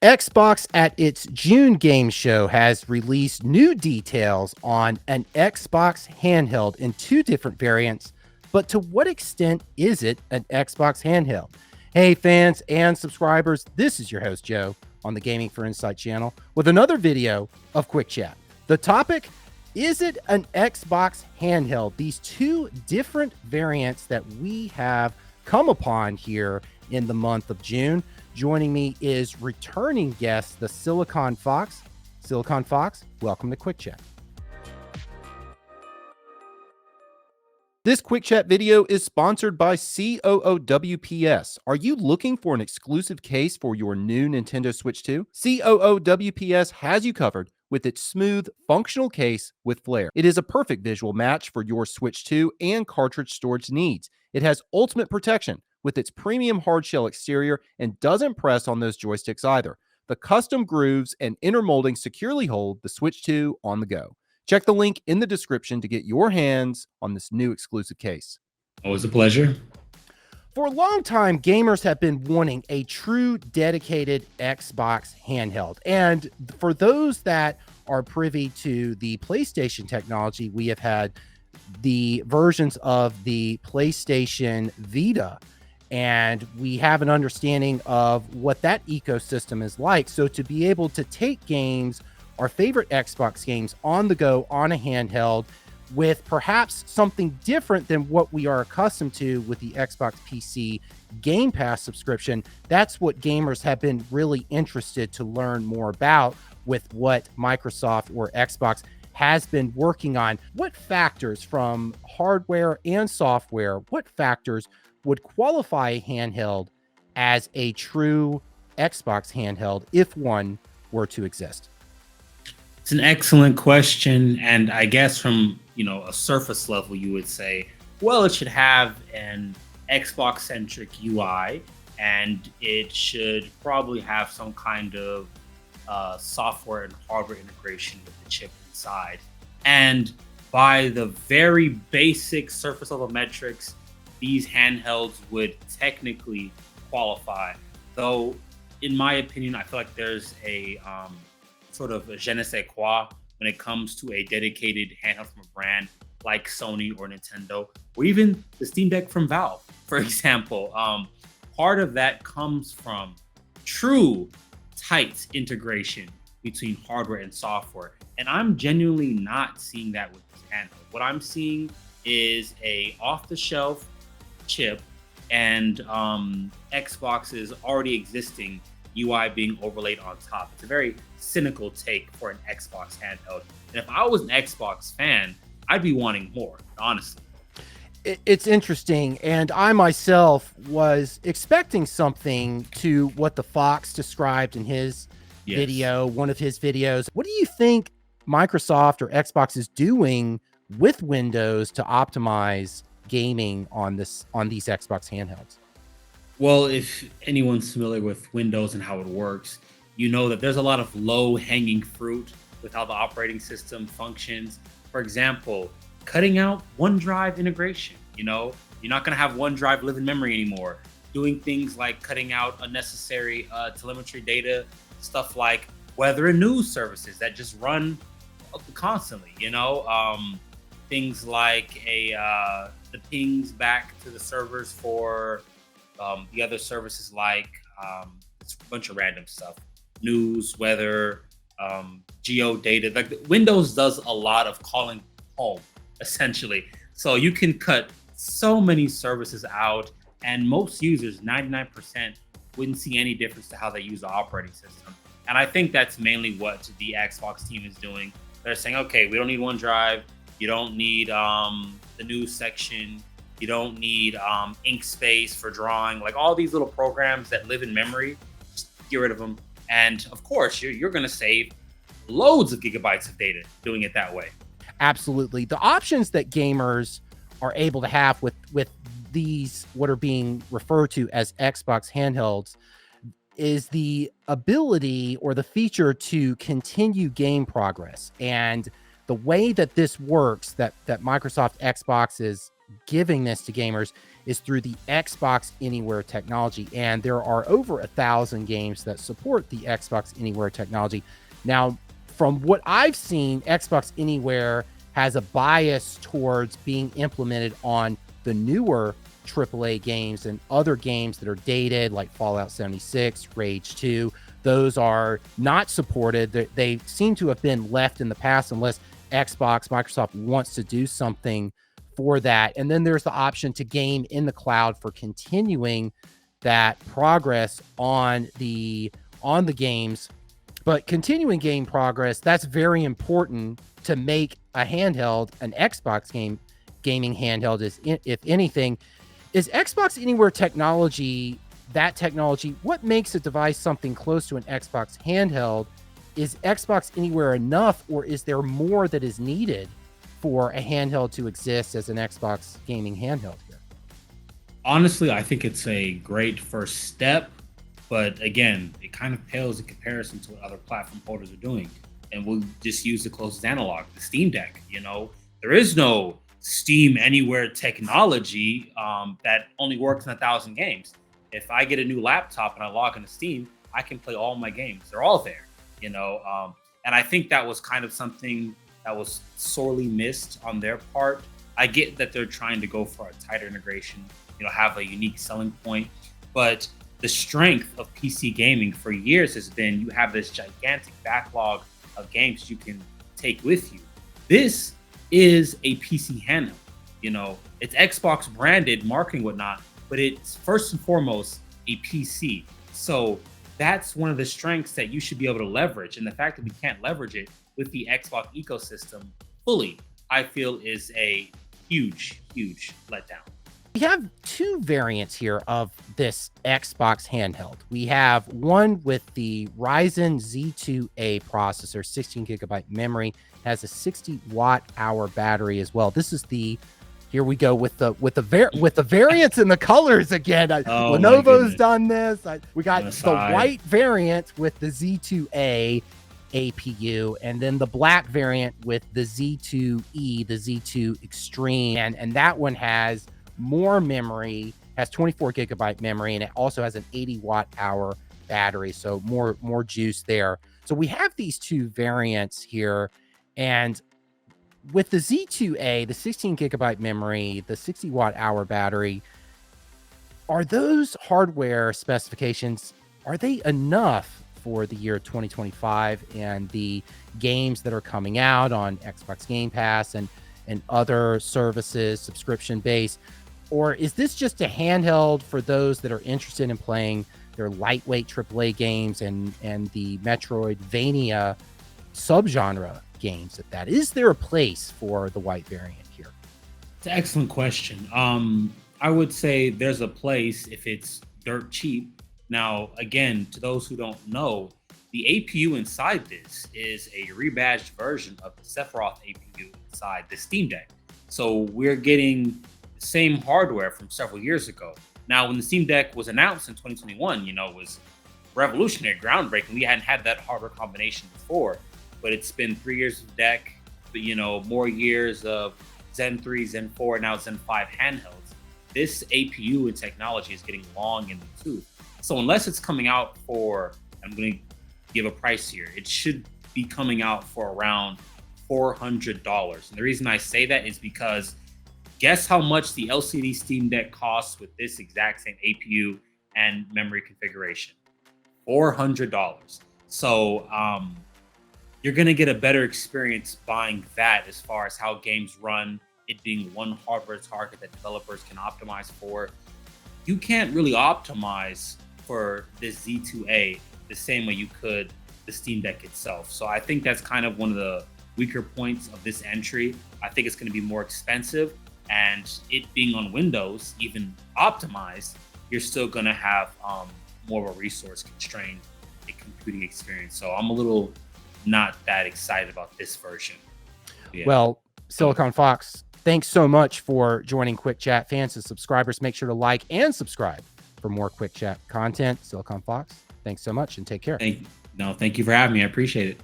Xbox at its June game show has released new details on an Xbox handheld in two different variants, but to what extent is it an Xbox handheld? Hey fans and subscribers, this is your host Joe on the Gaming for Insight channel with another video of Quick Chat. The topic, is it an Xbox handheld? These two different variants that we have come upon here in the month of June. Joining me is returning guest, the Silicon Fox. Silicon Fox, welcome to Quick Chat. This Quick Chat video is sponsored by CooWPS. Are you looking for an exclusive case for your new Nintendo Switch 2? CooWPS has you covered with its smooth, functional case with flair. It is a perfect visual match for your Switch 2 and cartridge storage needs. It has ultimate protection with its premium hardshell exterior and doesn't press on those joysticks either. The custom grooves and inner molding securely hold the Switch 2 on the go. Check the link in the description to get your hands on this new exclusive case. Always a pleasure. For a long time, gamers have been wanting a true dedicated Xbox handheld. And for those that are privy to the PlayStation technology, we have had the versions of the PlayStation Vita, and we have an understanding of what that ecosystem is like. So to be able to take games, our favorite Xbox games, on the go on a handheld with perhaps something different than what we are accustomed to with the Xbox PC Game Pass subscription, that's what gamers have been really interested to learn more about with what Microsoft or Xbox has been working on. What factors from hardware and software, what factors would qualify a handheld as a true Xbox handheld if one were to exist? It's an excellent question. And I guess from, a surface level, you would say, well, it should have an Xbox centric UI and it should probably have some kind of software and hardware integration with the chip inside. And by the very basic surface level metrics, these handhelds would technically qualify. Though, in my opinion, I feel like there's a sort of a je ne sais quoi when it comes to a dedicated handheld from a brand like Sony or Nintendo, or even the Steam Deck from Valve, for example. Part of that comes from true tight integration between hardware and software. And I'm genuinely not seeing that with this handheld. What I'm seeing is a off-the-shelf chip and Xbox's already existing UI being overlaid on top. It's a very cynical take for an Xbox handheld. And if I was an Xbox fan, I'd be wanting more, honestly. It's interesting. And I myself was expecting something to what the Fox described in his video, one of his videos. What do you think Microsoft or Xbox is doing with Windows to optimize gaming on these Xbox handhelds? Well, if anyone's familiar with Windows and how it works, you know that there's a lot of low-hanging fruit with how the operating system functions. For example, cutting out OneDrive integration. You're not going to have OneDrive live in memory anymore. Doing things like cutting out unnecessary telemetry data, stuff like weather and news services that just run constantly. Things like the pings back to the servers for the other services, like it's a bunch of random stuff, news, weather, geo data. Like Windows does a lot of calling home, essentially. So you can cut so many services out, and most users, 99%, wouldn't see any difference to how they use the operating system. And I think that's mainly what the Xbox team is doing. They're saying, okay, we don't need OneDrive. You don't need the news section. You don't need Inkspace for drawing, like all these little programs that live in memory. Just get rid of them. And of course, you're going to save loads of gigabytes of data doing it that way. Absolutely. The options that gamers are able to have with these, what are being referred to as Xbox handhelds, is the ability or the feature to continue game progress. And the way that this works, that Microsoft Xbox is giving this to gamers is through the Xbox Anywhere technology. And there are over 1,000 games that support the Xbox Anywhere technology. Now, from what I've seen, Xbox Anywhere has a bias towards being implemented on the newer AAA games and other games that are dated, like Fallout 76, Rage 2. Those are not supported. They seem to have been left in the past unless Microsoft wants to do something for that. And then there's the option to game in the cloud for continuing that progress on the games. But continuing game progress, that's very important to make a handheld, an Xbox gaming handheld, is, if anything. Is Xbox Anywhere technology, what makes a device something close to an Xbox handheld? Is Xbox Anywhere enough, or is there more that is needed for a handheld to exist as an Xbox gaming handheld here? Honestly, I think it's a great first step, but again, it kind of pales in comparison to what other platform holders are doing. And we'll just use the closest analog, the Steam Deck. There is no Steam Anywhere technology that only works in 1,000 games. If I get a new laptop and I log into Steam, I can play all my games. They're all there, and I think that was kind of something that was sorely missed on their part. I get that they're trying to go for a tighter integration, have a unique selling point, but the strength of PC gaming for years has been you have this gigantic backlog of games you can take with you. This is a PC handheld. It's Xbox branded, marketing, whatnot, but it's first and foremost a PC. So that's one of the strengths that you should be able to leverage. And the fact that we can't leverage it with the Xbox ecosystem fully, I feel is a huge, huge letdown. We have two variants here of this Xbox handheld. We have one with the Ryzen Z2A processor, 16 gigabyte memory, has a 60 watt hour battery as well. This is here we go with the variants and the colors again. Lenovo's done this. We got the white variant with the Z2A APU, and then the black variant with the Z2E, the Z2 Extreme, and that one has more memory, has 24 gigabyte memory, and it also has an 80 watt hour battery, so more juice there. So we have these two variants here, and with the Z2A, the 16 gigabyte memory, the 60 watt hour battery, are those hardware specifications, are they enough for the year 2025 and the games that are coming out on Xbox Game Pass and other services, subscription based? Or is this just a handheld for those that are interested in playing their lightweight AAA games and the Metroidvania subgenre games at that? Is there a place for the white variant here? It's an excellent question. I would say there's a place if it's dirt cheap. Now, again, to those who don't know, the APU inside this is a rebadged version of the Sephiroth APU inside the Steam Deck. So we're getting the same hardware from several years ago. Now, when the Steam Deck was announced in 2021, it was revolutionary, groundbreaking. We hadn't had that hardware combination before, but it's been 3 years of deck, but more years of Zen 3, Zen 4, now Zen 5 handhelds. This APU and technology is getting long in the tooth. So unless it's coming out for, I'm going to give a price here, it should be coming out for around $400. And the reason I say that is because guess how much the LCD Steam Deck costs with this exact same APU and memory configuration? $400. So you're going to get a better experience buying that as far as how games run, it being one hardware target that developers can optimize for. You can't really optimize for this Z2A the same way you could the Steam Deck itself. So I think that's kind of one of the weaker points of this entry. I think it's going to be more expensive, and it being on Windows, even optimized, you're still going to have more of a resource constrained computing experience. So I'm a little not that excited about this version. Yeah. Well, Silicon Fox, thanks so much for joining Quick Chat. Fans and subscribers, make sure to like and subscribe for more Quick Chat content. Silicon Fox, thanks so much and take care. Thank you for having me. I appreciate it.